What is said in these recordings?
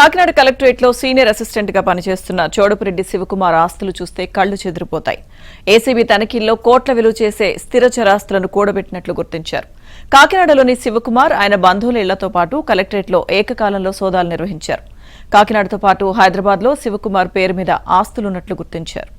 Kakinada collectorate లో senior assistant గా పనిచేస్తున్న చోడపురెడ్డి శివకుమార్ ఆస్తులు చూస్తే కళ్లు చెదిరిపోతాయి. ఏసీబీ తనిఖీల్లో కోట్ల విలువ చేసే స్థిర చరాస్తులను కూడబెట్టినట్లు గుర్తించారు. కాకినాడలోని శివకుమార్ ఆయన బంధువుల ఇళ్లతో పాటు కలెక్టరేట్ లో ఏకకాలంలో సోదాలు నిర్వహించారు. కాకినాడతో పాటు హైదరాబాద్ లో శివకుమార్ పేరు మీద ఆస్తులున్నట్లు గుర్తించారు.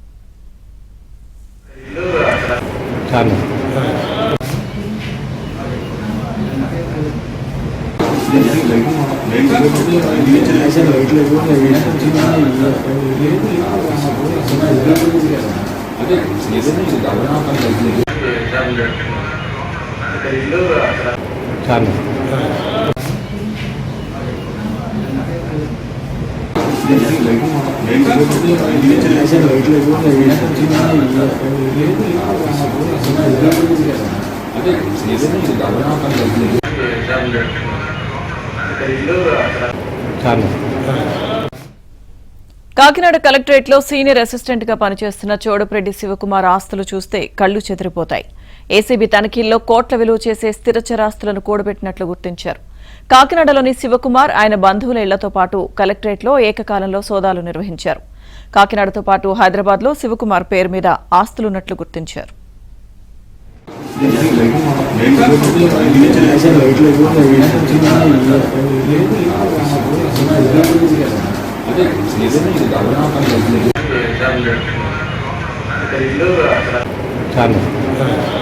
కాకినాడ కలెక్టరేట్ లో సీనియర్ అసిస్టెంట్ గా పనిచేస్తున్న చోడపురెడ్డి శివకుమార్ ఆస్తులు చూస్తే కళ్లు చెదిరిపోతాయి. ఏసీబీ తనిఖీల్లో కోట్ల విలువ చేసే స్థిర చరాస్తులను కూడబెట్టినట్లు గుర్తించారు. కాకినాడలోని శివకుమార్ ఆయన బంధువుల ఇళ్లతో పాటు కలెక్టరేట్ లో ఏకకాలంలో సోదాలు నిర్వహించారు. కాకినాడతో పాటు హైదరాబాద్ లో శివకుమార్ పేరు మీద ఆస్తులున్నట్లు గుర్తించారు. చాలా